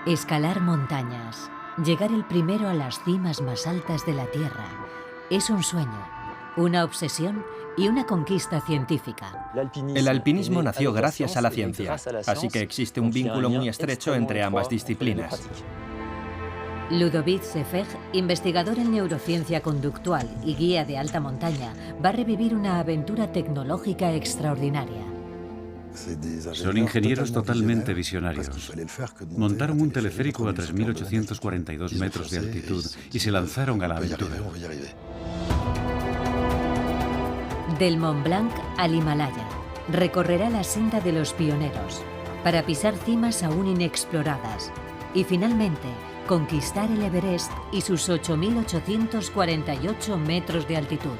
Escalar montañas, llegar el primero a las cimas más altas de la Tierra, es un sueño, una obsesión y una conquista científica. El alpinismo nació gracias a la ciencia, así que existe un vínculo muy estrecho entre ambas disciplinas. Ludovic Seffeg, investigador en neurociencia conductual y guía de alta montaña, va a revivir una aventura tecnológica extraordinaria. Son ingenieros totalmente visionarios. Montaron un teleférico a 3.842 metros de altitud y se lanzaron a la aventura. Del Mont Blanc al Himalaya, recorrerá la senda de los pioneros para pisar cimas aún inexploradas y finalmente conquistar el Everest y sus 8.848 metros de altitud.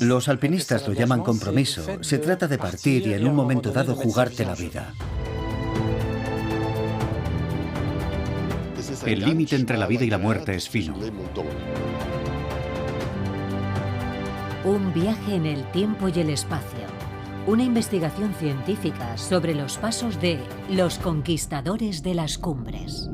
Los alpinistas lo llaman compromiso. Se trata de partir y en un momento dado jugarte la vida. El límite entre la vida y la muerte es fino. Un viaje en el tiempo y el espacio. Una investigación científica sobre los pasos de los conquistadores de las cumbres.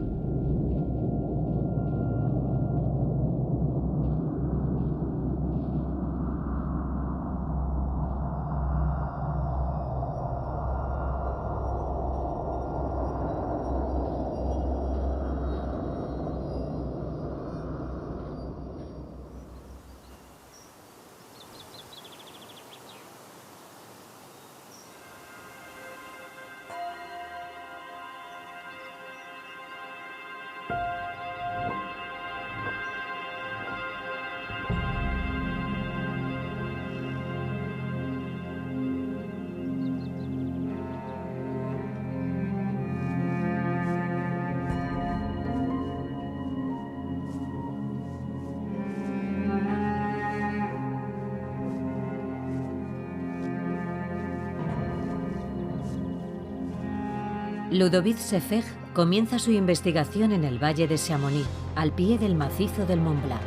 Ludovic Seffeg comienza su investigación en el valle de Chamonix, al pie del macizo del Mont Blanc.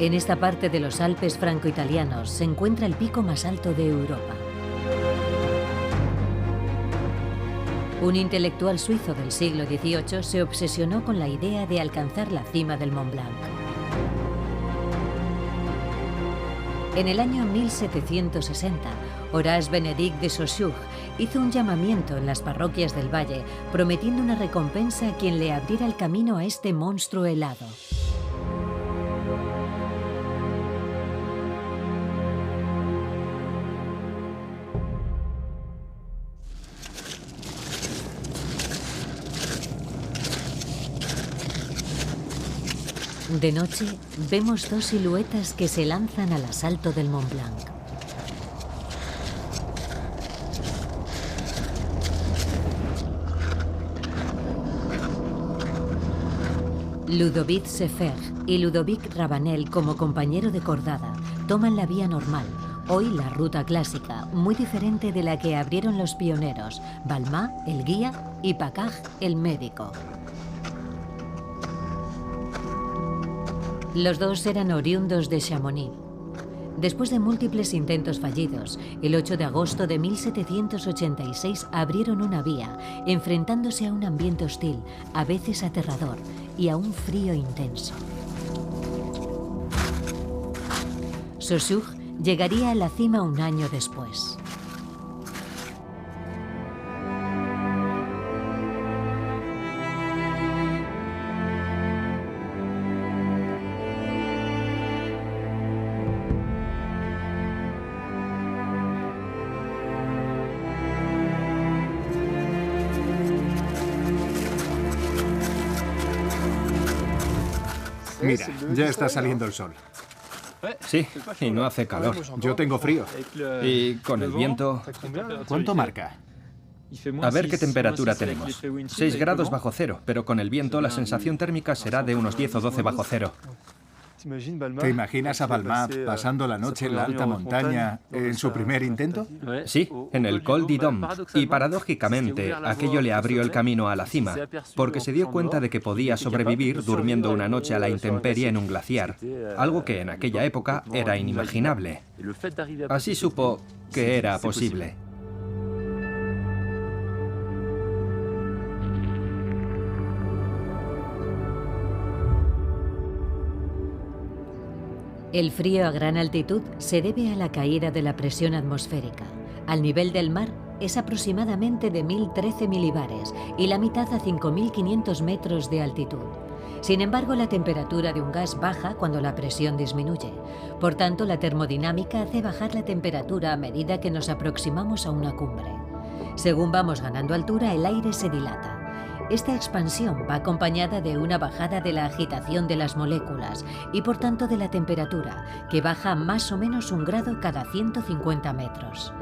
En esta parte de los Alpes franco-italianos se encuentra el pico más alto de Europa. Un intelectual suizo del siglo XVIII se obsesionó con la idea de alcanzar la cima del Mont Blanc. En el año 1760, Horace Benedict de Saussure hizo un llamamiento en las parroquias del valle, prometiendo una recompensa a quien le abriera el camino a este monstruo helado. De noche, vemos dos siluetas que se lanzan al asalto del Mont Blanc. Ludovic Seffeg y Ludovic Rabanel, como compañero de cordada, toman la vía normal, hoy la ruta clásica, muy diferente de la que abrieron los pioneros, Balmat, el guía, y Paccard, el médico. Los dos eran oriundos de Chamonix. Después de múltiples intentos fallidos, el 8 de agosto de 1786 abrieron una vía, enfrentándose a un ambiente hostil, a veces aterrador, y a un frío intenso. Saussure llegaría a la cima un año después. Mira, ya está saliendo el sol. Sí, y no hace calor. Yo tengo frío. Y con el viento... ¿Cuánto marca? A ver qué temperatura tenemos. 6 grados bajo cero, pero con el viento la sensación térmica será de unos 10 o 12 bajo cero. ¿Te imaginas a Balmat pasando la noche en la alta montaña en su primer intento? Sí, en el Col d'Idom. Y paradójicamente, aquello le abrió el camino a la cima, porque se dio cuenta de que podía sobrevivir durmiendo una noche a la intemperie en un glaciar, algo que en aquella época era inimaginable. Así supo que era posible. El frío a gran altitud se debe a la caída de la presión atmosférica. Al nivel del mar es aproximadamente de 1013 milibares y la mitad a 5500 metros de altitud. Sin embargo, la temperatura de un gas baja cuando la presión disminuye. Por tanto, la termodinámica hace bajar la temperatura a medida que nos aproximamos a una cumbre. Según vamos ganando altura, el aire se dilata. Esta expansión va acompañada de una bajada de la agitación de las moléculas y por tanto de la temperatura, que baja más o menos 1 grado cada 150 metros.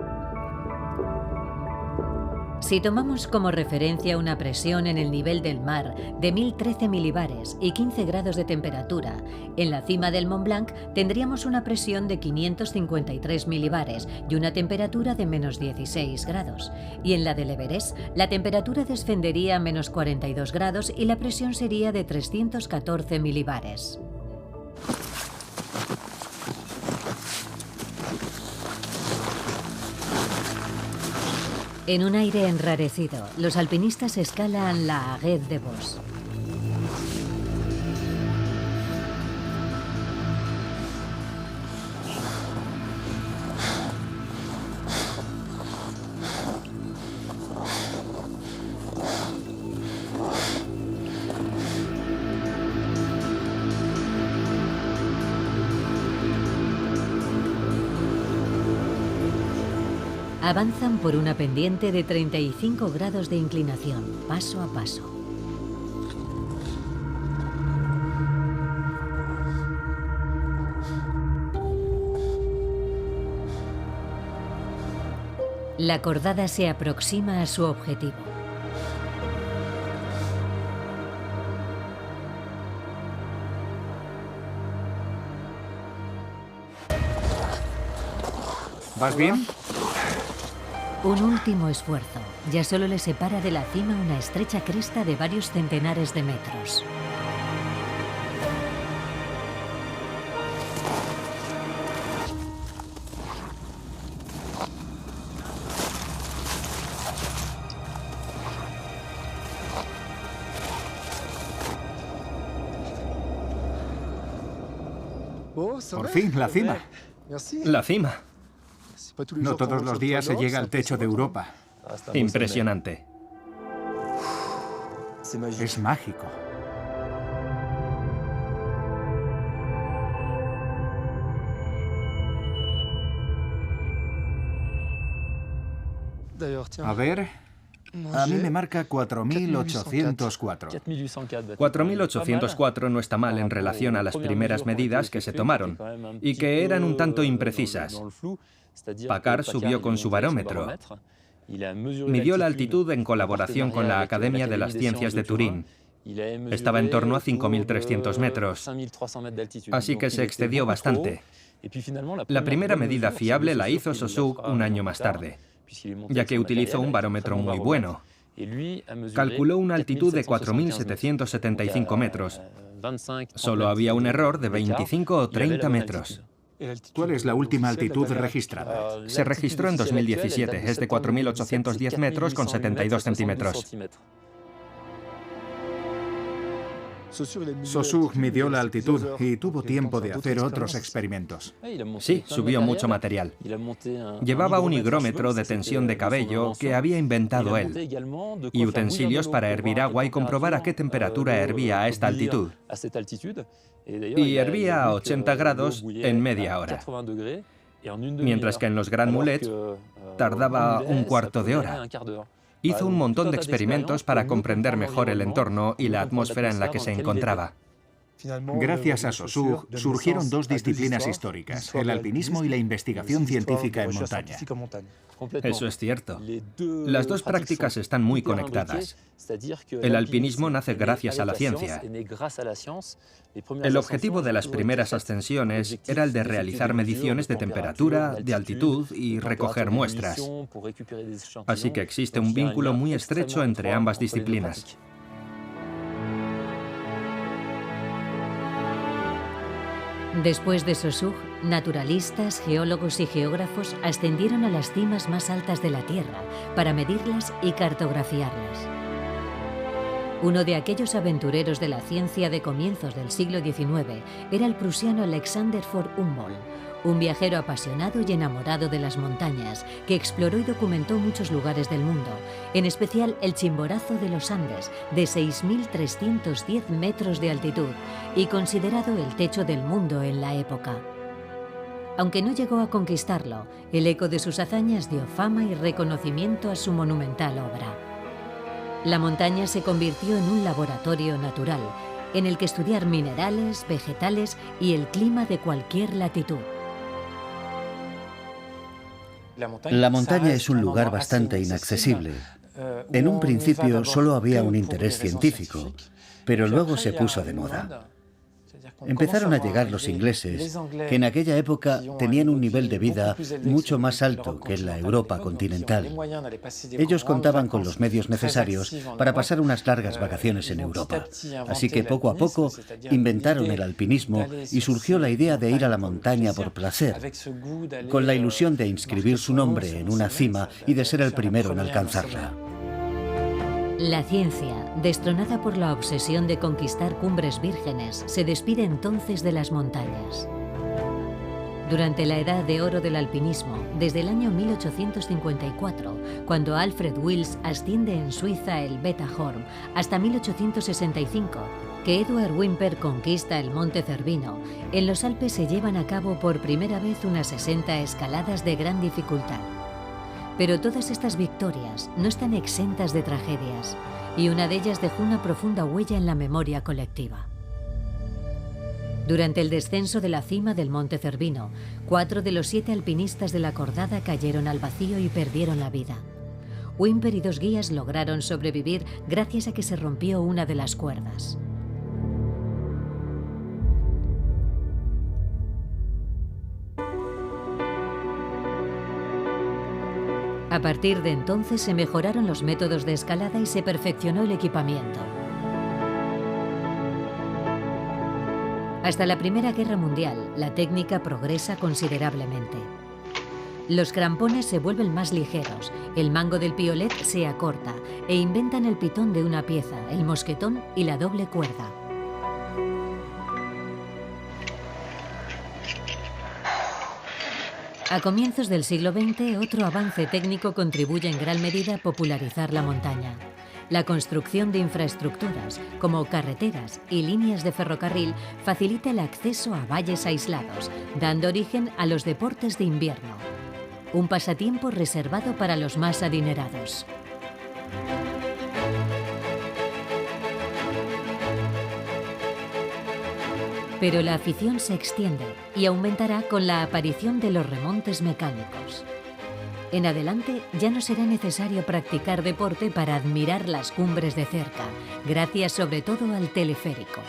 Si tomamos como referencia una presión en el nivel del mar de 1013 milibares y 15 grados de temperatura, en la cima del Mont Blanc tendríamos una presión de 553 milibares y una temperatura de menos 16 grados. Y en la del Everest, la temperatura descendería a menos 42 grados y la presión sería de 314 milibares. En un aire enrarecido, los alpinistas escalan la Aiguille de Vos. Avanzan por una pendiente de 35 grados de inclinación, paso a paso. La cordada se aproxima a su objetivo. ¿Vas bien? Un último esfuerzo. Ya solo le separa de la cima una estrecha cresta de varios centenares de metros. Por fin, la cima. La cima. No todos los días se llega al techo de Europa. Impresionante. Es mágico. A ver, a mí me marca 4804. 4804 no está mal en relación a las primeras medidas que se tomaron y que eran un tanto imprecisas. Packard subió con su barómetro. Midió la altitud en colaboración con la Academia de las Ciencias de Turín. Estaba en torno a 5.300 metros, así que se excedió bastante. La primera medida fiable la hizo Saussure un año más tarde, ya que utilizó un barómetro muy bueno. Calculó una altitud de 4.775 metros. Solo había un error de 25 o 30 metros. ¿Cuál es la última altitud registrada? Se registró en 2017, es de 4.810 metros con 72 centímetros. Saussure midió la altitud y tuvo tiempo de hacer otros experimentos. Sí, subió mucho material. Llevaba un higrómetro de tensión de cabello que había inventado él y utensilios para hervir agua y comprobar a qué temperatura hervía a esta altitud. Y hervía a 80 grados en media hora, mientras que en los Grands Mulets tardaba un cuarto de hora. Hizo un montón de experimentos para comprender mejor el entorno y la atmósfera en la que se encontraba. Gracias a Saussure surgieron dos disciplinas históricas, el alpinismo y la investigación científica en montaña. Eso es cierto. Las dos prácticas están muy conectadas. El alpinismo nace gracias a la ciencia. El objetivo de las primeras ascensiones era el de realizar mediciones de temperatura, de altitud y recoger muestras. Así que existe un vínculo muy estrecho entre ambas disciplinas. Después de Saussure, naturalistas, geólogos y geógrafos ascendieron a las cimas más altas de la Tierra para medirlas y cartografiarlas. Uno de aquellos aventureros de la ciencia de comienzos del siglo XIX era el prusiano Alexander von Humboldt, un viajero apasionado y enamorado de las montañas, que exploró y documentó muchos lugares del mundo, en especial el Chimborazo de los Andes, de 6.310 metros de altitud, y considerado el techo del mundo en la época. Aunque no llegó a conquistarlo, el eco de sus hazañas dio fama y reconocimiento a su monumental obra. La montaña se convirtió en un laboratorio natural, en el que estudiar minerales, vegetales y el clima de cualquier latitud. La montaña es un lugar bastante inaccesible. En un principio solo había un interés científico, pero luego se puso de moda. Empezaron a llegar los ingleses, que en aquella época tenían un nivel de vida mucho más alto que en la Europa continental. Ellos contaban con los medios necesarios para pasar unas largas vacaciones en Europa. Así que poco a poco inventaron el alpinismo y surgió la idea de ir a la montaña por placer, con la ilusión de inscribir su nombre en una cima y de ser el primero en alcanzarla. La ciencia, destronada por la obsesión de conquistar cumbres vírgenes, se despide entonces de las montañas. Durante la edad de oro del alpinismo, desde el año 1854, cuando Alfred Wills asciende en Suiza el Wetterhorn, hasta 1865, que Eduard Wimper conquista el Monte Cervino, en los Alpes se llevan a cabo por primera vez unas 60 escaladas de gran dificultad. Pero todas estas victorias no están exentas de tragedias, y una de ellas dejó una profunda huella en la memoria colectiva. Durante el descenso de la cima del Monte Cervino, 4 de los 7 alpinistas de la cordada cayeron al vacío y perdieron la vida. Wimper y 2 guías lograron sobrevivir gracias a que se rompió una de las cuerdas. A partir de entonces se mejoraron los métodos de escalada y se perfeccionó el equipamiento. Hasta la Primera Guerra Mundial, la técnica progresa considerablemente. Los crampones se vuelven más ligeros, el mango del piolet se acorta e inventan el pitón de una pieza, el mosquetón y la doble cuerda. A comienzos del siglo XX, otro avance técnico contribuye en gran medida a popularizar la montaña. La construcción de infraestructuras, como carreteras y líneas de ferrocarril, facilita el acceso a valles aislados, dando origen a los deportes de invierno. Un pasatiempo reservado para los más adinerados. Pero la afición se extiende y aumentará con la aparición de los remontes mecánicos. En adelante ya no será necesario practicar deporte para admirar las cumbres de cerca, gracias sobre todo al teleférico.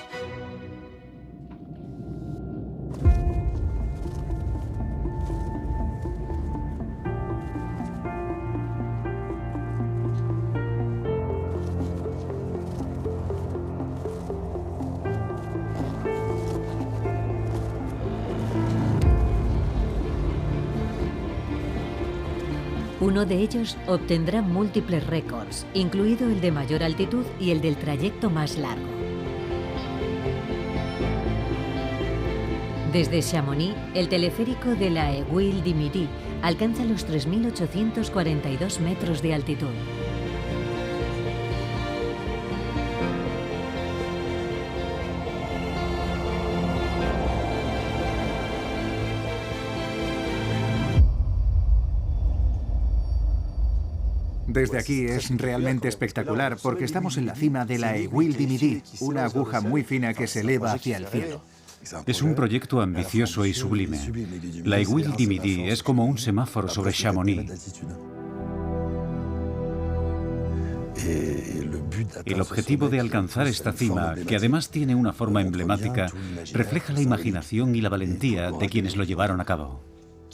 Uno de ellos obtendrá múltiples récords, incluido el de mayor altitud y el del trayecto más largo. Desde Chamonix, el teleférico de la Aiguille du Midi alcanza los 3.842 metros de altitud. Desde aquí es realmente espectacular porque estamos en la cima de la Aiguille du Midi, una aguja muy fina que se eleva hacia el cielo. Es un proyecto ambicioso y sublime. La Aiguille du Midi es como un semáforo sobre Chamonix. El objetivo de alcanzar esta cima, que además tiene una forma emblemática, refleja la imaginación y la valentía de quienes lo llevaron a cabo.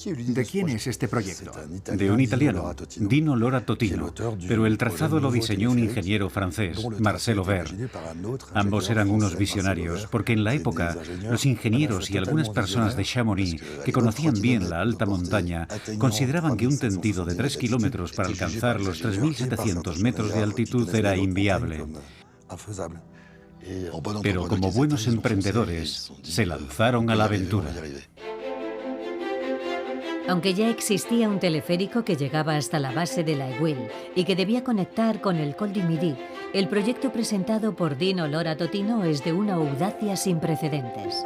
¿De quién es este proyecto? De un italiano, Dino Lora Totino, pero el trazado lo diseñó un ingeniero francés, Marcel Aubert. Ambos eran unos visionarios, porque en la época los ingenieros y algunas personas de Chamonix, que conocían bien la alta montaña, consideraban que un tendido de 3 kilómetros para alcanzar los 3.700 metros de altitud era inviable. Pero como buenos emprendedores, se lanzaron a la aventura. Aunque ya existía un teleférico que llegaba hasta la base de la Aiguille y que debía conectar con el Col du Midi, el proyecto presentado por Dino Lora Totino es de una audacia sin precedentes.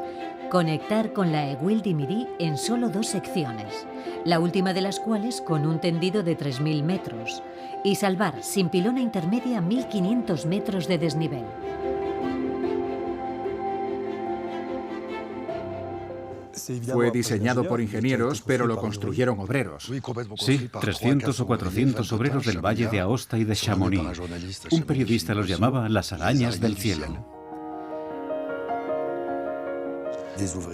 Conectar con la Aiguille du Midi en solo 2 secciones, la última de las cuales con un tendido de 3.000 metros, y salvar sin pilona intermedia 1.500 metros de desnivel. Fue diseñado por ingenieros, pero lo construyeron obreros. Sí, 300 o 400 obreros del Valle de Aosta y de Chamonix. Un periodista los llamaba las arañas del cielo.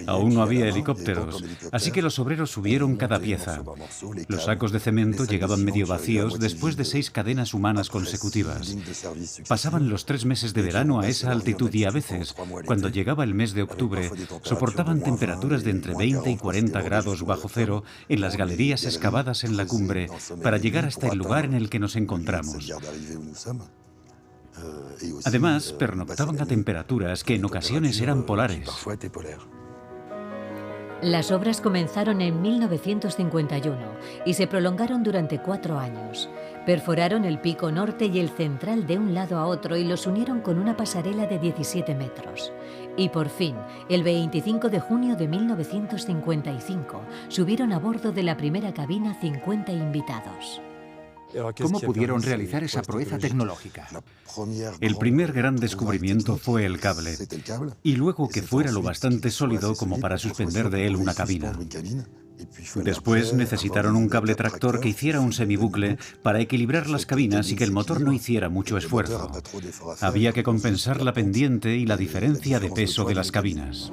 Aún no había helicópteros, así que los obreros subieron cada pieza. Los sacos de cemento llegaban medio vacíos después de 6 cadenas humanas consecutivas. Pasaban los 3 meses de verano a esa altitud y a veces, cuando llegaba el mes de octubre, soportaban temperaturas de entre 20 y 40 grados bajo cero en las galerías excavadas en la cumbre para llegar hasta el lugar en el que nos encontramos. Además, pernoctaban a temperaturas que en ocasiones eran polares. Las obras comenzaron en 1951 y se prolongaron durante 4 años. Perforaron el pico norte y el central de un lado a otro y los unieron con una pasarela de 17 metros. Y por fin, el 25 de junio de 1955, subieron a bordo de la primera cabina 50 invitados. ¿Cómo pudieron realizar esa proeza tecnológica? El primer gran descubrimiento fue el cable, y luego que fuera lo bastante sólido como para suspender de él una cabina. Después necesitaron un cable tractor que hiciera un semibucle para equilibrar las cabinas y que el motor no hiciera mucho esfuerzo. Había que compensar la pendiente y la diferencia de peso de las cabinas.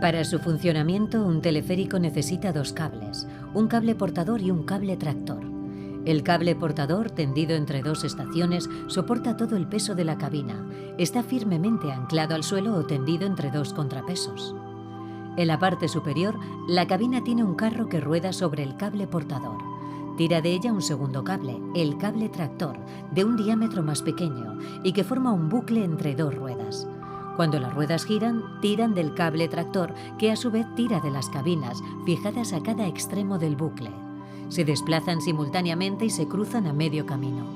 Para su funcionamiento, un teleférico necesita 2 cables, un cable portador y un cable tractor. El cable portador, tendido entre 2 estaciones, soporta todo el peso de la cabina. Está firmemente anclado al suelo o tendido entre 2 contrapesos. En la parte superior, la cabina tiene un carro que rueda sobre el cable portador. Tira de ella un segundo cable, el cable tractor, de un diámetro más pequeño y que forma un bucle entre 2 ruedas. Cuando las ruedas giran, tiran del cable tractor, que a su vez tira de las cabinas, fijadas a cada extremo del bucle. Se desplazan simultáneamente y se cruzan a medio camino.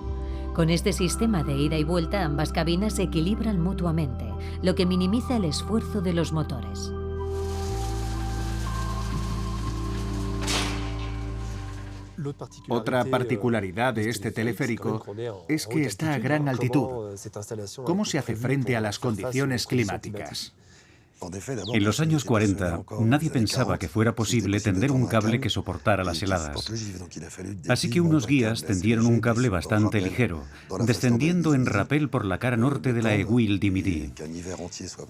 Con este sistema de ida y vuelta, ambas cabinas se equilibran mutuamente, lo que minimiza el esfuerzo de los motores. Otra particularidad de este teleférico es que está a gran altitud. ¿Cómo se hace frente a las condiciones climáticas? En los años 40, nadie pensaba que fuera posible tender un cable que soportara las heladas. Así que unos guías tendieron un cable bastante ligero, descendiendo en rapel por la cara norte de la Aiguille du Midi.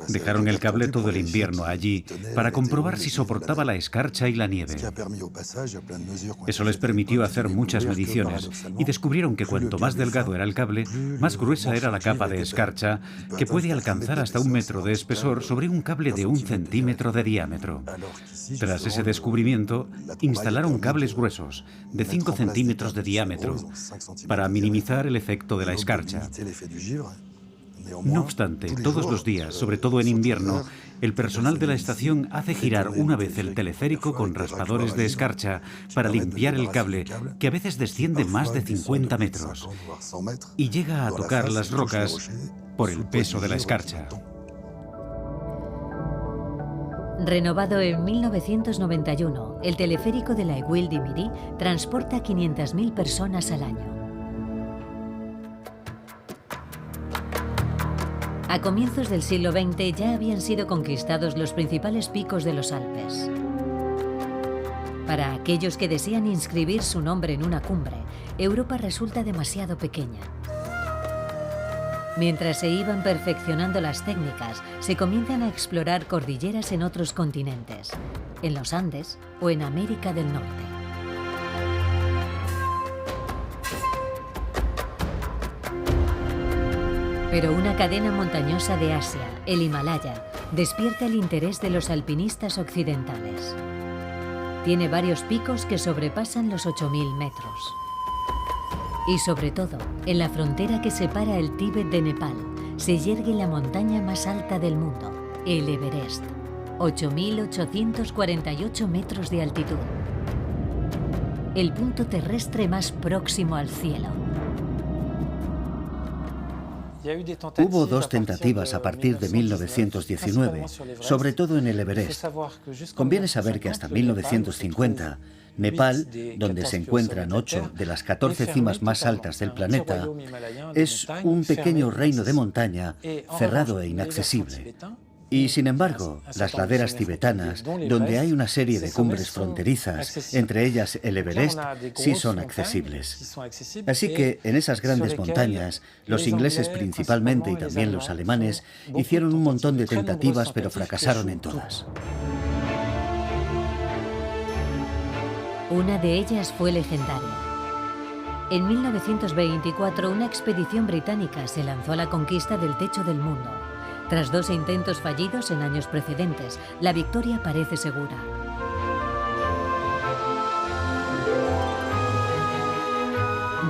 Dejaron el cable todo el invierno allí para comprobar si soportaba la escarcha y la nieve. Eso les permitió hacer muchas mediciones y descubrieron que cuanto más delgado era el cable, más gruesa era la capa de escarcha, que puede alcanzar hasta 1 metro de espesor sobre un cable de 1 centímetro de diámetro. Tras ese descubrimiento, instalaron cables gruesos, de 5 centímetros de diámetro, para minimizar el efecto de la escarcha. No obstante, todos los días, sobre todo en invierno, el personal de la estación hace girar una vez el teleférico con raspadores de escarcha para limpiar el cable, que a veces desciende más de 50 metros, y llega a tocar las rocas por el peso de la escarcha. Renovado en 1991, el teleférico de la Aiguille du Midi transporta 500.000 personas al año. A comienzos del siglo XX ya habían sido conquistados los principales picos de los Alpes. Para aquellos que desean inscribir su nombre en una cumbre, Europa resulta demasiado pequeña. Mientras se iban perfeccionando las técnicas, se comienzan a explorar cordilleras en otros continentes, en los Andes o en América del Norte. Pero una cadena montañosa de Asia, el Himalaya, despierta el interés de los alpinistas occidentales. Tiene varios picos que sobrepasan los 8.000 metros. Y sobre todo, en la frontera que separa el Tíbet de Nepal, se yergue la montaña más alta del mundo, el Everest. 8.848 metros de altitud. El punto terrestre más próximo al cielo. Hubo dos tentativas a partir de 1919, sobre todo en el Everest. Conviene saber que hasta 1950, Nepal, donde se encuentran 8 de las 14 cimas más altas del planeta, es un pequeño reino de montaña cerrado e inaccesible. Y sin embargo, las laderas tibetanas, donde hay una serie de cumbres fronterizas, entre ellas el Everest, sí son accesibles. Así que en esas grandes montañas, los ingleses principalmente y también los alemanes hicieron un montón de tentativas, pero fracasaron en todas. Una de ellas fue legendaria. En 1924, una expedición británica se lanzó a la conquista del techo del mundo. Tras 2 intentos fallidos en años precedentes, la victoria parece segura.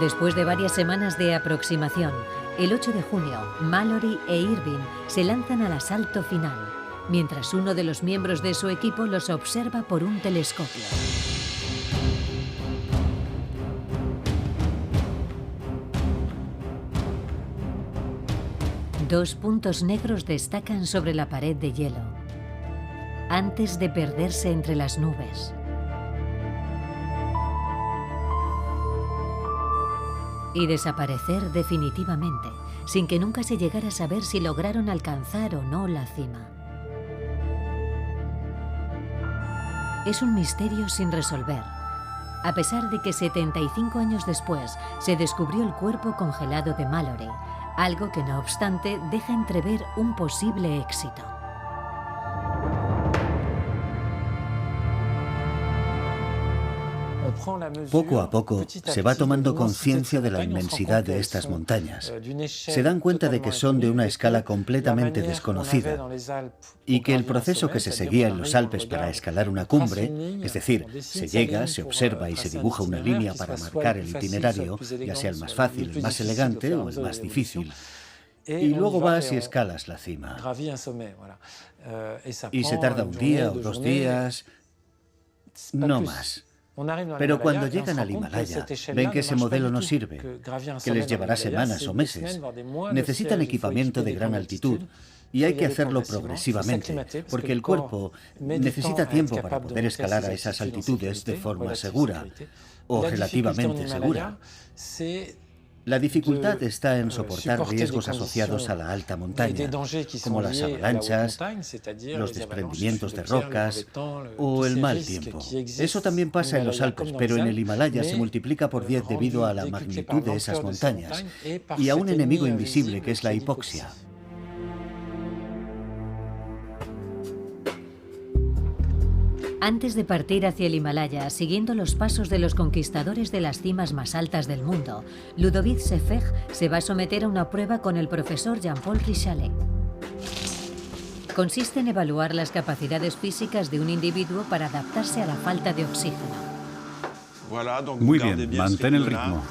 Después de varias semanas de aproximación, el 8 de junio, Mallory e Irving se lanzan al asalto final, mientras uno de los miembros de su equipo los observa por un telescopio. Dos puntos negros destacan sobre la pared de hielo, antes de perderse entre las nubes. Y desaparecer definitivamente, sin que nunca se llegara a saber si lograron alcanzar o no la cima. Es un misterio sin resolver, a pesar de que 75 años después se descubrió el cuerpo congelado de Mallory, algo que no obstante deja entrever un posible éxito. Poco a poco se va tomando conciencia de la inmensidad de estas montañas. Se dan cuenta de que son de una escala completamente desconocida y que el proceso que se seguía en los Alpes para escalar una cumbre, es decir, se llega, se observa y se dibuja una línea para marcar el itinerario, ya sea el más fácil, el más elegante o el más difícil. Y luego vas y escalas la cima. Y se tarda un día o 2 días, no más. Pero cuando llegan al Himalaya, ven que ese modelo no sirve, que les llevará semanas o meses. Necesitan equipamiento de gran altitud y hay que hacerlo progresivamente, porque el cuerpo necesita tiempo para poder escalar a esas altitudes de forma segura, o relativamente segura. La dificultad está en soportar riesgos asociados a la alta montaña, como las avalanchas, los desprendimientos de rocas o el mal tiempo. Eso también pasa en los Alpes, pero en el Himalaya se multiplica por 10 debido a la magnitud de esas montañas y a un enemigo invisible que es la hipoxia. Antes de partir hacia el Himalaya, siguiendo los pasos de los conquistadores de las cimas más altas del mundo, Ludovic Seffeg se va a someter a una prueba con el profesor Jean-Paul Richalet. Consiste en evaluar las capacidades físicas de un individuo para adaptarse a la falta de oxígeno. Muy bien, mantén el ritmo.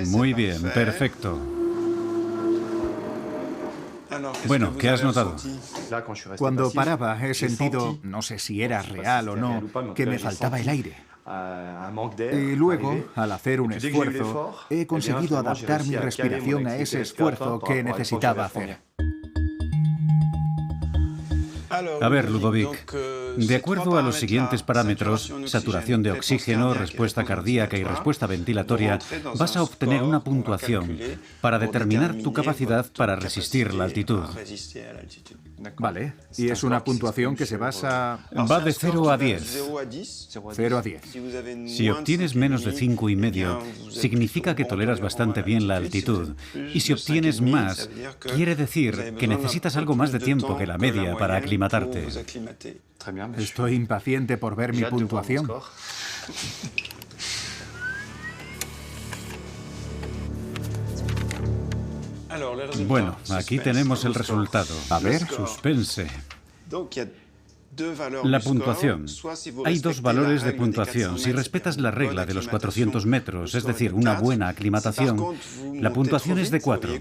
Muy bien, perfecto. Bueno, ¿qué has notado? Cuando paraba he sentido, no sé si era real o no, que me faltaba el aire. Y luego, al hacer un esfuerzo, he conseguido adaptar mi respiración a ese esfuerzo que necesitaba hacer. A ver, Ludovic, de acuerdo a los siguientes parámetros, saturación de oxígeno, respuesta cardíaca y respuesta ventilatoria, vas a obtener una puntuación para determinar tu capacidad para resistir la altitud. Vale, y es una puntuación que se basa... Va de 0 a 10. 0 a 10. Si obtienes menos de 5,5, significa que toleras bastante bien la altitud. Y si obtienes más, quiere decir que necesitas algo más de tiempo que la media para aclimatarte. Estoy impaciente por ver mi puntuación. Bueno, aquí tenemos el resultado. A ver. Suspense. La puntuación. Hay dos valores de puntuación. Si respetas la regla de los 400 metros, es decir, una buena aclimatación, la puntuación es de 4.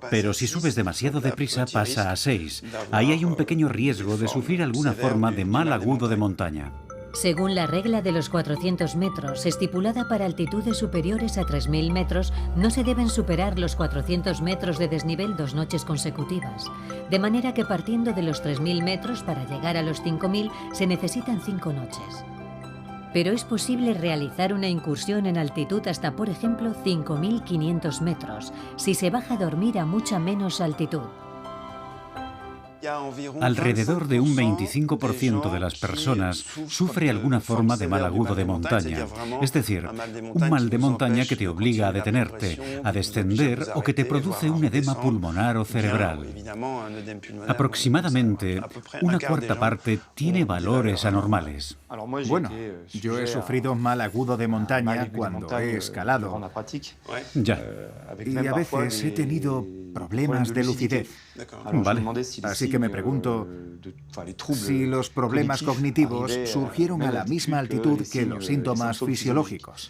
Pero si subes demasiado deprisa, pasa a 6. Ahí hay un pequeño riesgo de sufrir alguna forma de mal agudo de montaña. Según la regla de los 400 metros, estipulada para altitudes superiores a 3.000 metros, no se deben superar los 400 metros de desnivel 2 noches consecutivas. De manera que partiendo de los 3.000 metros para llegar a los 5.000 se necesitan 5 noches. Pero es posible realizar una incursión en altitud hasta, por ejemplo, 5.500 metros, si se baja a dormir a mucha menos altitud. Alrededor de un 25% de las personas sufre alguna forma de mal agudo de montaña, es decir, un mal de montaña que te obliga a detenerte, a descender o que te produce un edema pulmonar o cerebral. Aproximadamente una cuarta parte tiene valores anormales. Bueno, yo he sufrido mal agudo de montaña cuando he escalado. Ya. Y a veces he tenido problemas de lucidez. Vale. Así que me pregunto si los problemas cognitivos surgieron a la misma altitud que los síntomas fisiológicos.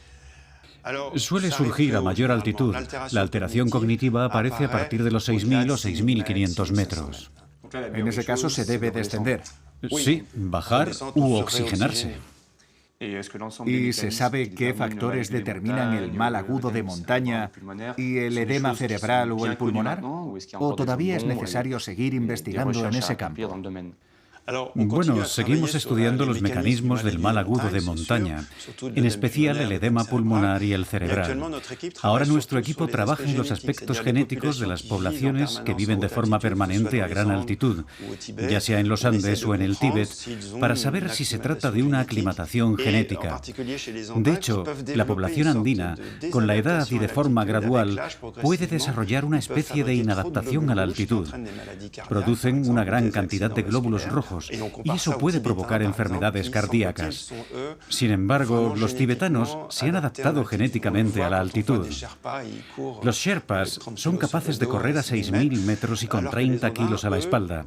Suele surgir a mayor altitud. La alteración cognitiva aparece a partir de los 6.000 o 6.500 metros. En ese caso se debe descender. Sí, bajar u oxigenarse. ¿Y se sabe qué factores determinan el mal agudo de montaña y el edema cerebral o el pulmonar? ¿O todavía es necesario seguir investigando en ese campo? Bueno, seguimos estudiando los mecanismos del mal agudo de montaña, en especial el edema pulmonar y el cerebral. Ahora nuestro equipo trabaja en los aspectos genéticos de las poblaciones que viven de forma permanente a gran altitud, ya sea en los Andes o en el Tíbet, para saber si se trata de una aclimatación genética. De hecho, la población andina, con la edad y de forma gradual, puede desarrollar una especie de inadaptación a la altitud. Producen una gran cantidad de glóbulos rojos, y eso puede provocar enfermedades cardíacas. Sin embargo, los tibetanos se han adaptado genéticamente a la altitud. Los Sherpas son capaces de correr a 6.000 metros y con 30 kilos a la espalda.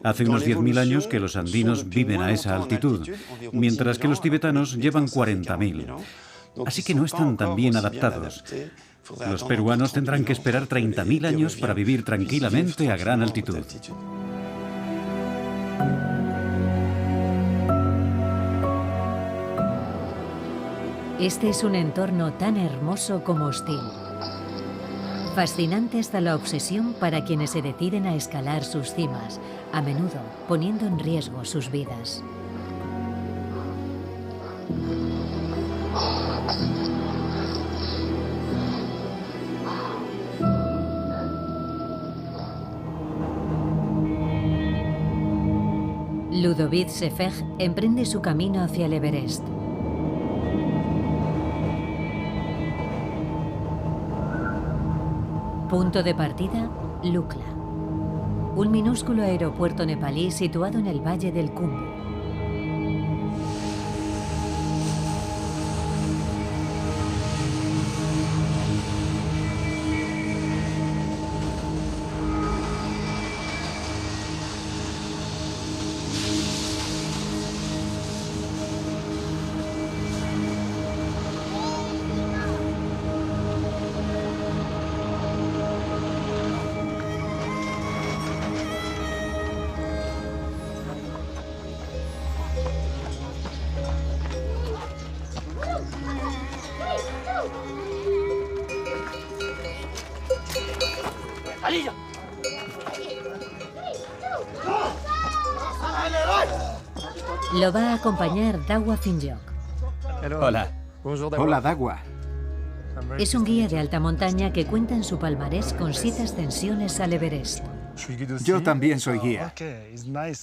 Hace unos 10.000 años que los andinos viven a esa altitud, mientras que los tibetanos llevan 40.000. Así que no están tan bien adaptados. Los peruanos tendrán que esperar 30.000 años para vivir tranquilamente a gran altitud. Este es un entorno tan hermoso como hostil. Fascinante hasta la obsesión para quienes se deciden a escalar sus cimas, a menudo poniendo en riesgo sus vidas. Ludovic Sefeg emprende su camino hacia el Everest. Punto de partida, Lukla, un minúsculo aeropuerto nepalí situado en el valle del Khumbu. Lo va a acompañar Dawa Finjok. Hola. Hola, Dawa. Es un guía de alta montaña que cuenta en su palmarés con 7 ascensiones al Everest. Yo también soy guía.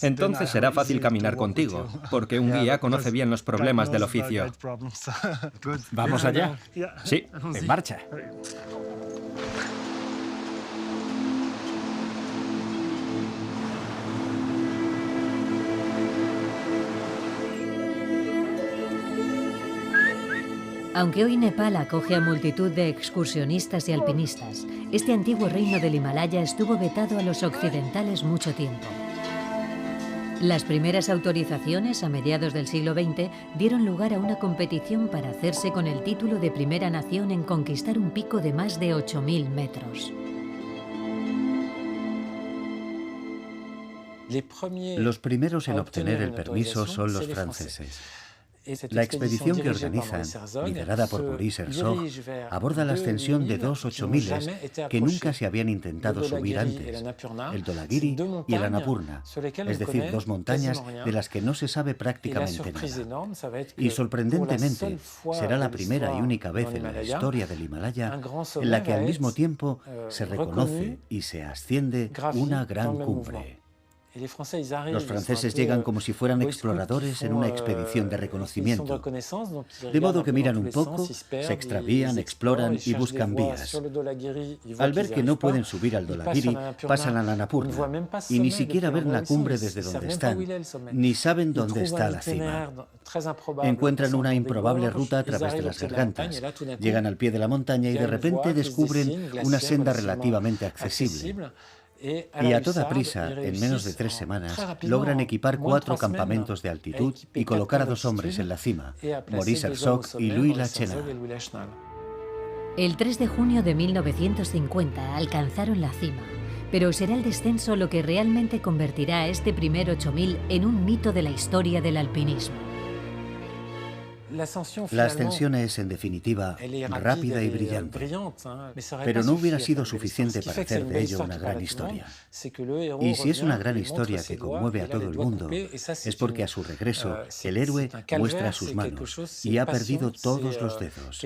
Entonces será fácil caminar contigo, porque un guía conoce bien los problemas del oficio. ¿Vamos allá? Sí. En marcha. Aunque hoy Nepal acoge a multitud de excursionistas y alpinistas, este antiguo reino del Himalaya estuvo vetado a los occidentales mucho tiempo. Las primeras autorizaciones, a mediados del siglo XX, dieron lugar a una competición para hacerse con el título de primera nación en conquistar un pico de más de 8.000 metros. Los primeros en obtener el permiso son los franceses. La expedición que organizan, liderada por Maurice Herzog, aborda la ascensión de 2 8000 que nunca se habían intentado subir antes, el Dholagiri y el Annapurna, es decir, 2 montañas de las que no se sabe prácticamente nada. Y sorprendentemente, será la primera y única vez en la historia del Himalaya en la que al mismo tiempo se reconoce y se asciende una gran cumbre. Los franceses llegan como si fueran exploradores en una expedición de reconocimiento, de modo que miran un poco, se extravían, exploran y buscan vías. Al ver que no pueden subir al Dholagiri, pasan al Annapurna y ni siquiera ven la cumbre desde donde están, ni saben dónde está la cima. Encuentran una improbable ruta a través de las gargantas, llegan al pie de la montaña y de repente descubren una senda relativamente accesible. Y a toda prisa, en menos de 3 semanas, logran equipar 4 campamentos de altitud y colocar a 2 hombres en la cima, Maurice Herzog y Louis Lachenal. El 3 de junio de 1950 alcanzaron la cima, pero será el descenso lo que realmente convertirá a este primer 8000 en un mito de la historia del alpinismo. La ascensión es, en definitiva, rápida y brillante, pero no hubiera sido suficiente para hacer de ello una gran historia. Y si es una gran historia que conmueve a todo el mundo, es porque a su regreso el héroe muestra sus manos y ha perdido todos los dedos.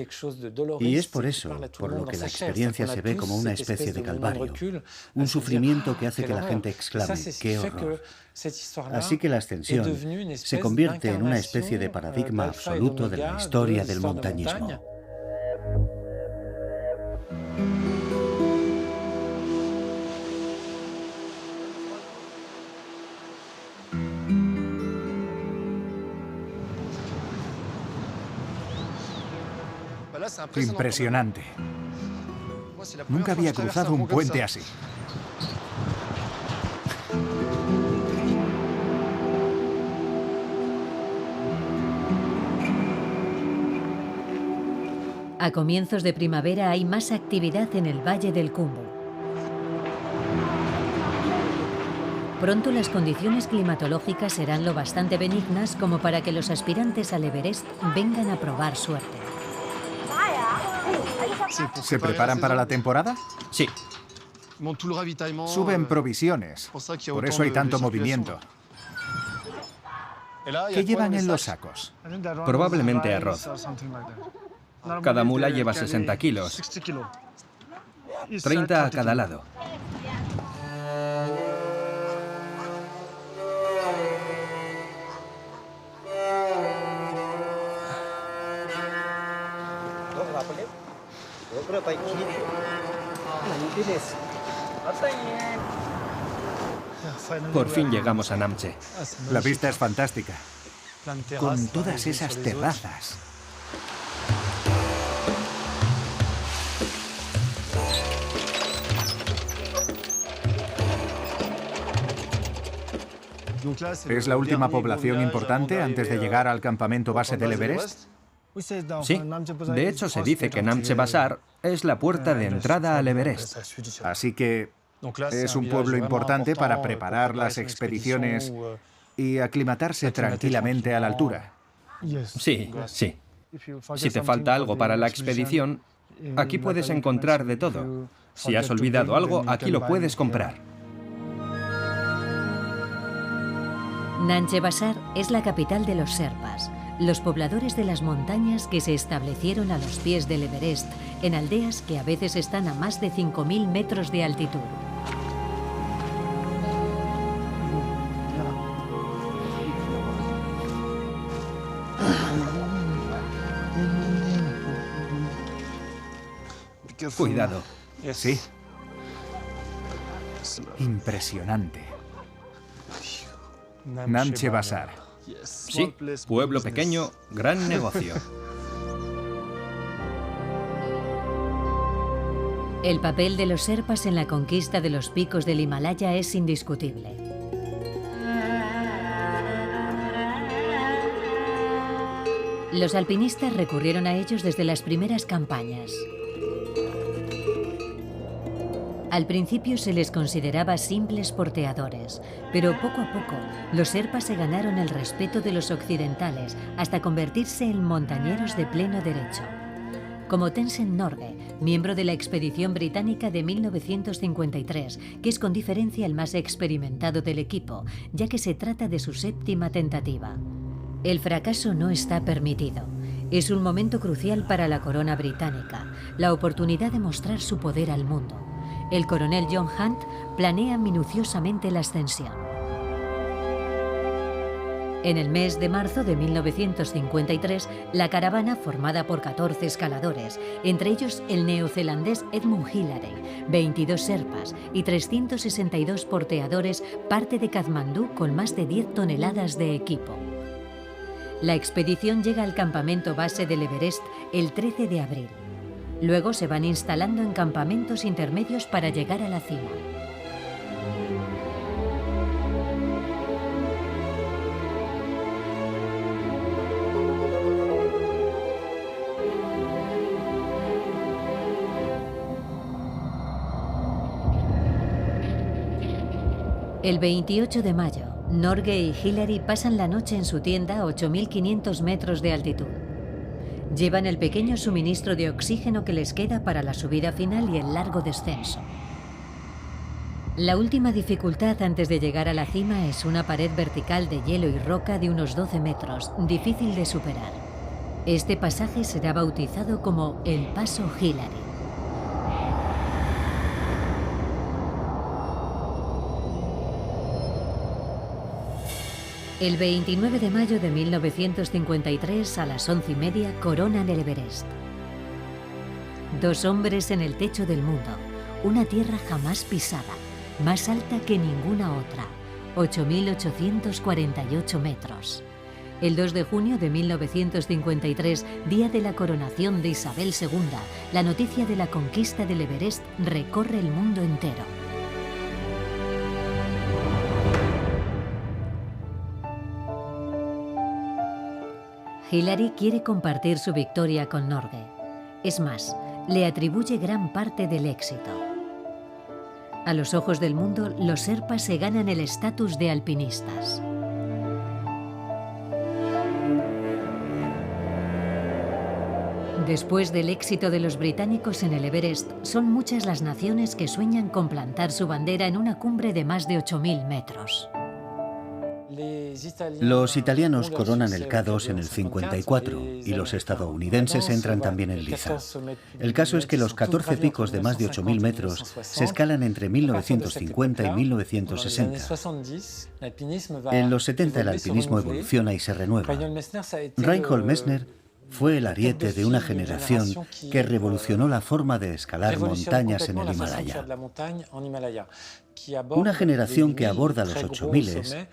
Y es por eso, por lo que la experiencia se ve como una especie de calvario, un sufrimiento que hace que la gente exclame, ¡qué horror! Así que la ascensión se convierte en una especie de paradigma absoluto de la historia del montañismo. Impresionante. Nunca había cruzado un puente así. A comienzos de primavera hay más actividad en el Valle del Khumbu. Pronto las condiciones climatológicas serán lo bastante benignas como para que los aspirantes al Everest vengan a probar suerte. ¿Se preparan para la temporada? Sí. Suben provisiones, por eso hay tanto movimiento. ¿Qué llevan en los sacos? Probablemente arroz. Cada mula lleva 60 kilos. 30 a cada lado. Por fin llegamos a Namche. La vista es fantástica, con todas esas terrazas. ¿Es la última población importante antes de llegar al campamento base del Everest? Sí, de hecho se dice que Namche Bazar es la puerta de entrada al Everest. Así que es un pueblo importante para preparar las expediciones y aclimatarse tranquilamente a la altura. Sí, sí. Si te falta algo para la expedición, aquí puedes encontrar de todo. Si has olvidado algo, aquí lo puedes comprar. Nanche Bazar es la capital de los Sherpas, los pobladores de las montañas que se establecieron a los pies del Everest, en aldeas que a veces están a más de 5.000 metros de altitud. Cuidado. Sí. Impresionante. Nanche Bazar. Sí, pueblo pequeño, gran negocio. El papel de los Sherpas en la conquista de los picos del Himalaya es indiscutible. Los alpinistas recurrieron a ellos desde las primeras campañas. Al principio se les consideraba simples porteadores, pero poco a poco los Sherpas se ganaron el respeto de los occidentales hasta convertirse en montañeros de pleno derecho. Como Tenzing Norgay, miembro de la expedición británica de 1953, que es con diferencia el más experimentado del equipo, ya que se trata de su 7ª tentativa. El fracaso no está permitido. Es un momento crucial para la corona británica, la oportunidad de mostrar su poder al mundo. El coronel John Hunt planea minuciosamente la ascensión. En el mes de marzo de 1953, la caravana, formada por 14 escaladores, entre ellos el neozelandés Edmund Hillary, 22 Sherpas y 362 porteadores, parte de Katmandú con más de 10 toneladas de equipo. La expedición llega al campamento base del Everest el 13 de abril. Luego se van instalando en campamentos intermedios para llegar a la cima. El 28 de mayo, Norgay y Hillary pasan la noche en su tienda a 8.500 metros de altitud. Llevan el pequeño suministro de oxígeno que les queda para la subida final y el largo descenso. La última dificultad antes de llegar a la cima es una pared vertical de hielo y roca de unos 12 metros, difícil de superar. Este pasaje será bautizado como el Paso Hillary. El 29 de mayo de 1953, a las 11:30, coronan el Everest. 2 hombres en el techo del mundo, una tierra jamás pisada, más alta que ninguna otra, 8.848 metros. El 2 de junio de 1953, día de la coronación de Isabel II, la noticia de la conquista del Everest recorre el mundo entero. Hillary quiere compartir su victoria con Norgay. Es más, le atribuye gran parte del éxito. A los ojos del mundo, los Sherpas se ganan el estatus de alpinistas. Después del éxito de los británicos en el Everest, son muchas las naciones que sueñan con plantar su bandera en una cumbre de más de 8.000 metros. Los italianos coronan el K2 en el 54 y los estadounidenses entran también en liza. El caso es que los 14 picos de más de 8.000 metros se escalan entre 1950 y 1960. En los 70 el alpinismo evoluciona y se renueva. Reinhold Messner fue el ariete de una generación que revolucionó la forma de escalar montañas en el Himalaya. Una generación que aborda los 8.000,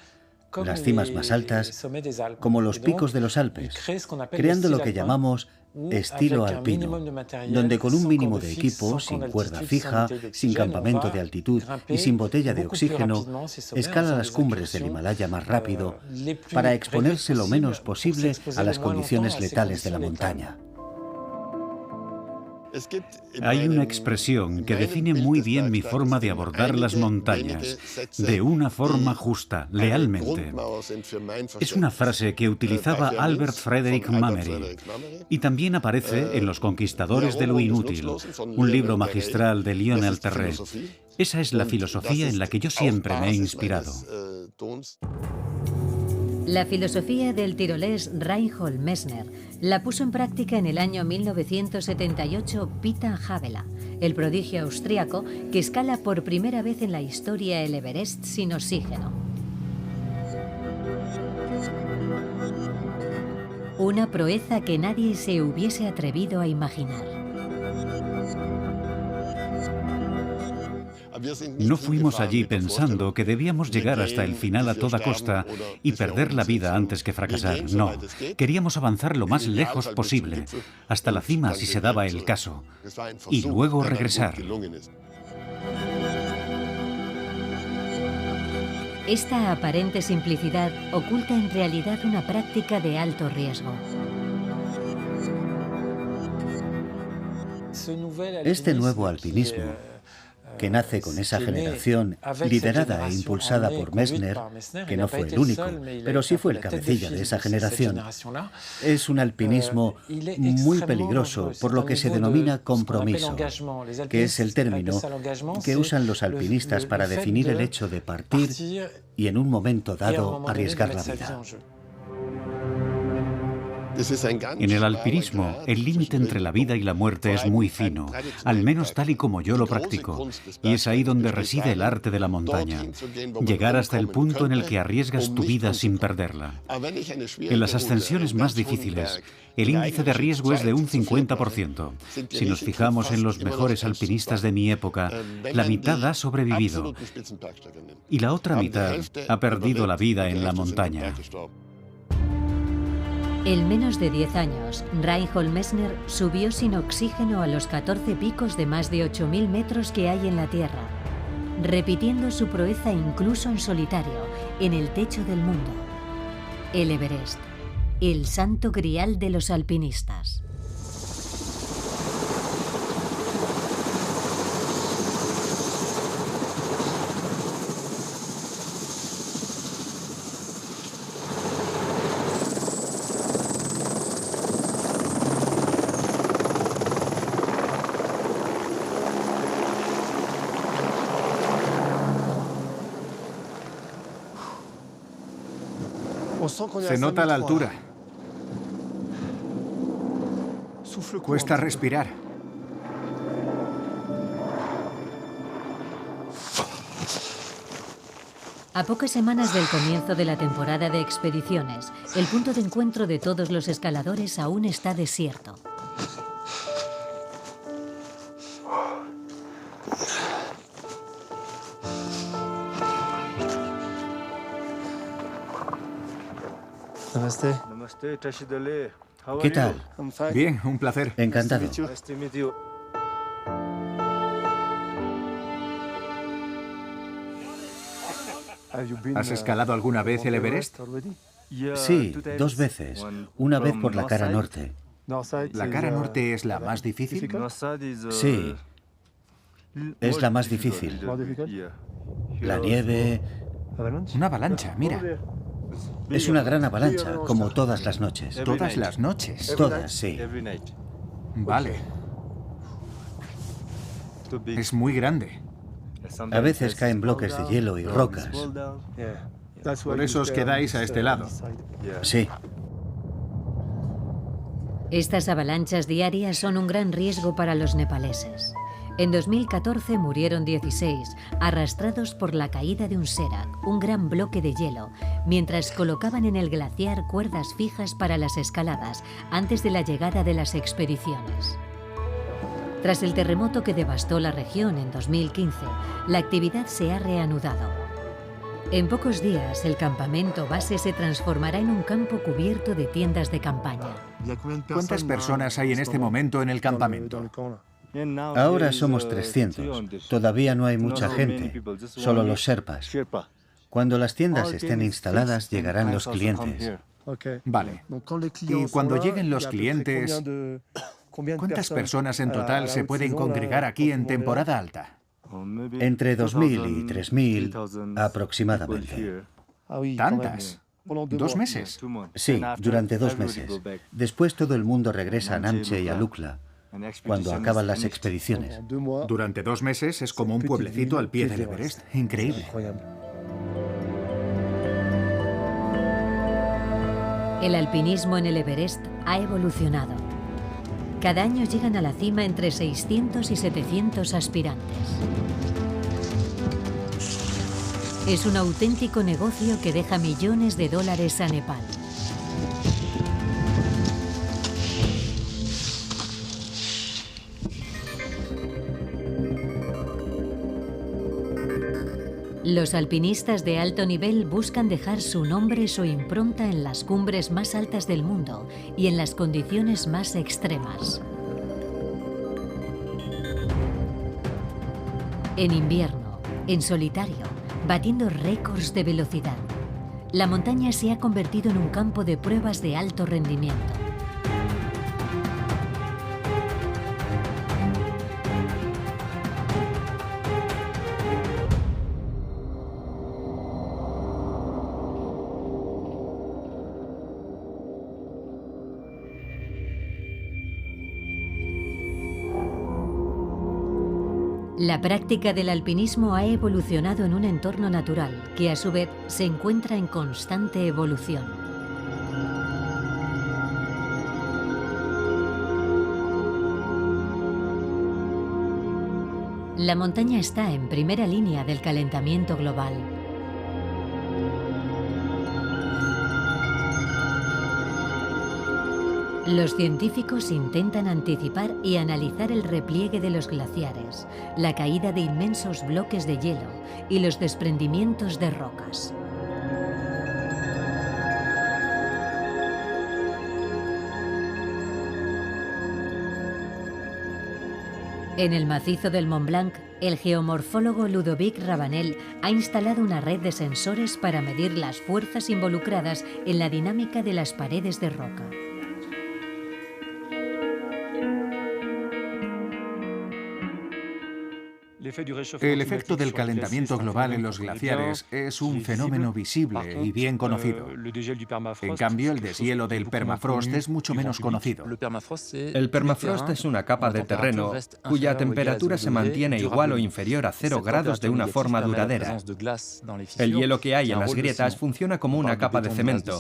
las cimas más altas, como los picos de los Alpes, creando lo que llamamos estilo alpino, donde con un mínimo de equipo, sin cuerda fija, sin campamento de altitud y sin botella de oxígeno, escala las cumbres del Himalaya más rápido para exponerse lo menos posible a las condiciones letales de la montaña. Hay una expresión que define muy bien mi forma de abordar las montañas, de una forma justa, lealmente. Es una frase que utilizaba Albert Frederick Mammery y también aparece en Los conquistadores de lo inútil, un libro magistral de Lionel Terré. Esa es la filosofía en la que yo siempre me he inspirado. La filosofía del tirolés Reinhold Messner la puso en práctica en el año 1978 Peter Havela, el prodigio austríaco que escala por primera vez en la historia el Everest sin oxígeno. Una proeza que nadie se hubiese atrevido a imaginar. No fuimos allí pensando que debíamos llegar hasta el final a toda costa y perder la vida antes que fracasar. No, queríamos avanzar lo más lejos posible, hasta la cima si se daba el caso, y luego regresar. Esta aparente simplicidad oculta en realidad una práctica de alto riesgo. Este nuevo alpinismo, que nace con esa generación liderada e impulsada por Messner, que no fue el único, pero sí fue el cabecilla de esa generación, es un alpinismo muy peligroso por lo que se denomina compromiso, que es el término que usan los alpinistas para definir el hecho de partir y en un momento dado arriesgar la vida. En el alpinismo, el límite entre la vida y la muerte es muy fino, al menos tal y como yo lo practico, y es ahí donde reside el arte de la montaña, llegar hasta el punto en el que arriesgas tu vida sin perderla. En las ascensiones más difíciles, el índice de riesgo es de un 50%. Si nos fijamos en los mejores alpinistas de mi época, la mitad ha sobrevivido, y la otra mitad ha perdido la vida en la montaña. En menos de 10 años, Reinhold Messner subió sin oxígeno a los 14 picos de más de 8.000 metros que hay en la Tierra, repitiendo su proeza incluso en solitario, en el techo del mundo. El Everest, el santo grial de los alpinistas. Se nota la altura. Cuesta respirar. A pocas semanas del comienzo de la temporada de expediciones, el punto de encuentro de todos los escaladores aún está desierto. ¿Qué tal? Bien, un placer. Encantado. ¿Has escalado alguna vez el Everest? Sí, 2 veces. Una vez por la cara norte. ¿La cara norte es la más difícil? Sí, es la más difícil. La nieve... Una avalancha, mira. Es una gran avalancha, como todas las noches. Todas las noches. Todas, sí. Vale. Es muy grande. A veces caen bloques de hielo y rocas. Por eso os quedáis a este lado. Sí. Estas avalanchas diarias son un gran riesgo para los nepaleses. En 2014 murieron 16, arrastrados por la caída de un serak, un gran bloque de hielo, mientras colocaban en el glaciar cuerdas fijas para las escaladas antes de la llegada de las expediciones. Tras el terremoto que devastó la región en 2015, la actividad se ha reanudado. En pocos días, el campamento base se transformará en un campo cubierto de tiendas de campaña. ¿Cuántas personas hay en este momento en el campamento? Ahora somos 300. Todavía no hay mucha gente, solo los sherpas. Cuando las tiendas estén instaladas, llegarán los clientes. Vale. Y cuando lleguen los clientes, ¿cuántas personas en total se pueden congregar aquí en temporada alta? Entre 2.000 y 3.000 aproximadamente. ¿Tantas? ¿2 meses? Sí, durante 2 meses. Después todo el mundo regresa a Namche y a Lukla, cuando acaban las expediciones. Durante 2 meses es como un pueblecito al pie del Everest. Increíble. El alpinismo en el Everest ha evolucionado. Cada año llegan a la cima entre 600 y 700 aspirantes. Es un auténtico negocio que deja millones de dólares a Nepal. Los alpinistas de alto nivel buscan dejar su nombre, su impronta en las cumbres más altas del mundo y en las condiciones más extremas. En invierno, en solitario, batiendo récords de velocidad, la montaña se ha convertido en un campo de pruebas de alto rendimiento. La práctica del alpinismo ha evolucionado en un entorno natural que a su vez se encuentra en constante evolución. La montaña está en primera línea del calentamiento global. Los científicos intentan anticipar y analizar el repliegue de los glaciares, la caída de inmensos bloques de hielo y los desprendimientos de rocas. En el macizo del Mont Blanc, el geomorfólogo Ludovic Rabanel ha instalado una red de sensores para medir las fuerzas involucradas en la dinámica de las paredes de roca. El efecto del calentamiento global en los glaciares es un fenómeno visible y bien conocido. En cambio, el deshielo del permafrost es mucho menos conocido. El permafrost es una capa de terreno cuya temperatura se mantiene igual o inferior a 0 grados de una forma duradera. El hielo que hay en las grietas funciona como una capa de cemento.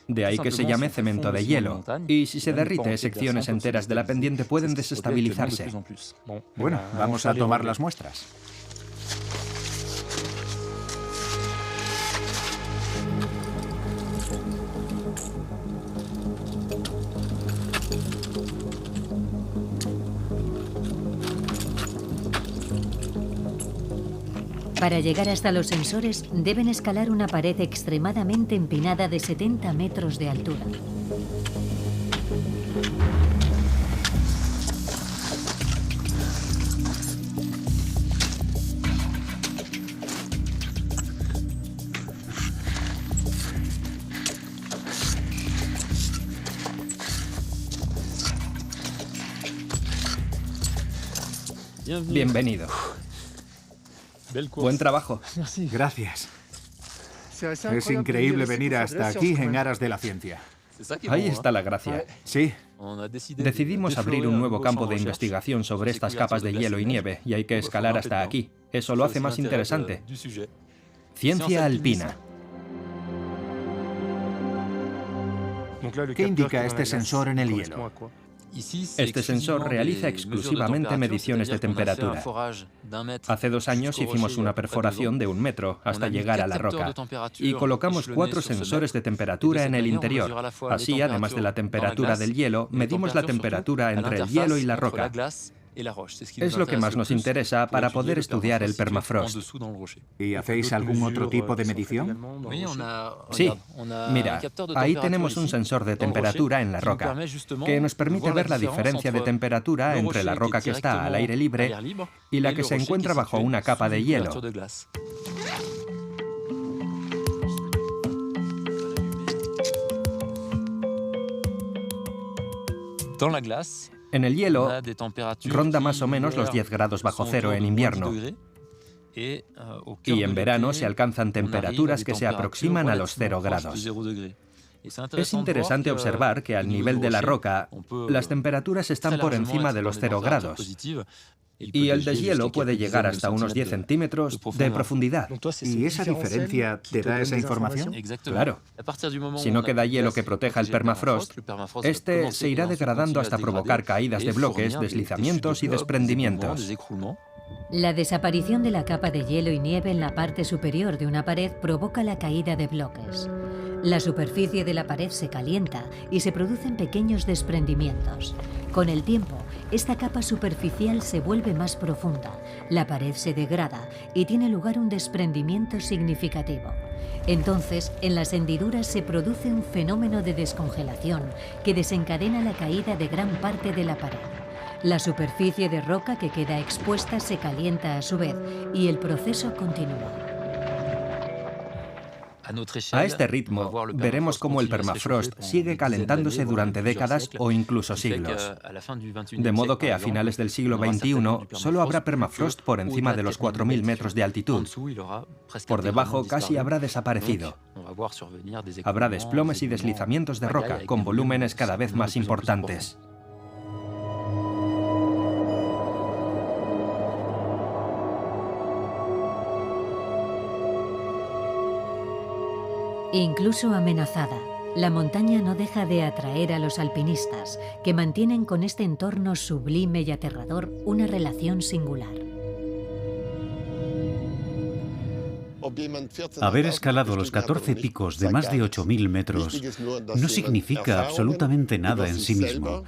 De ahí que se llame cemento de hielo. Y si se derrite, secciones enteras de la pendiente pueden desestabilizarse. Bueno, vamos a tomar las muestras. Para llegar hasta los sensores, deben escalar una pared extremadamente empinada de 70 metros de altura. Bienvenido. Buen trabajo. Gracias. Es increíble venir hasta aquí en aras de la ciencia. Ahí está la gracia. Sí. Decidimos abrir un nuevo campo de investigación sobre estas capas de hielo y nieve y hay que escalar hasta aquí. Eso lo hace más interesante. Ciencia alpina. ¿Qué indica este sensor en el hielo? Este sensor realiza exclusivamente mediciones de temperatura. Hace 2 años hicimos una perforación de 1 metro hasta llegar a la roca y colocamos 4 sensores de temperatura en el interior. Así, además de la temperatura del hielo, medimos la temperatura entre el hielo y la roca. Es lo que más nos interesa para poder estudiar el permafrost. ¿Y hacéis algún otro tipo de medición? Sí. Mira, ahí tenemos un sensor de temperatura en la roca, que nos permite ver la diferencia de temperatura entre la roca que está al aire libre y la que se encuentra bajo una capa de hielo. En el hielo ronda más o menos los 10 grados bajo cero en invierno. Y en verano se alcanzan temperaturas que se aproximan a los 0 grados. Es interesante observar que al nivel de la roca, las temperaturas están por encima de los 0 grados. y el deshielo puede llegar hasta unos 10 centímetros de profundidad. ¿Y esa diferencia te da esa información? Claro. Si no queda hielo que proteja el permafrost, este se irá degradando hasta provocar caídas de bloques, deslizamientos y desprendimientos. La desaparición de la capa de hielo y nieve en la parte superior de una pared provoca la caída de bloques. La superficie de la pared se calienta y se producen pequeños desprendimientos. Con el tiempo, esta capa superficial se vuelve más profunda, la pared se degrada y tiene lugar un desprendimiento significativo. Entonces, en las hendiduras se produce un fenómeno de descongelación que desencadena la caída de gran parte de la pared. La superficie de roca que queda expuesta se calienta a su vez y el proceso continúa. A este ritmo, veremos cómo el permafrost sigue calentándose durante décadas o incluso siglos. De modo que a finales del siglo XXI solo habrá permafrost por encima de los 4.000 metros de altitud. Por debajo casi habrá desaparecido. Habrá desplomes y deslizamientos de roca con volúmenes cada vez más importantes. Incluso amenazada, la montaña no deja de atraer a los alpinistas, que mantienen con este entorno sublime y aterrador una relación singular. Haber escalado los 14 picos de más de 8.000 metros no significa absolutamente nada en sí mismo.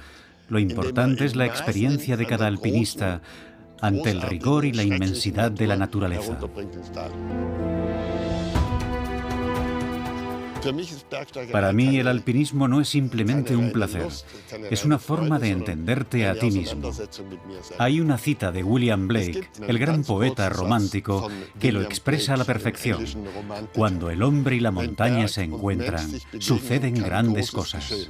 Lo importante es la experiencia de cada alpinista ante el rigor y la inmensidad de la naturaleza. Para mí, el alpinismo no es simplemente un placer, es una forma de entenderte a ti mismo. Hay una cita de William Blake, el gran poeta romántico, que lo expresa a la perfección. Cuando el hombre y la montaña se encuentran, suceden grandes cosas.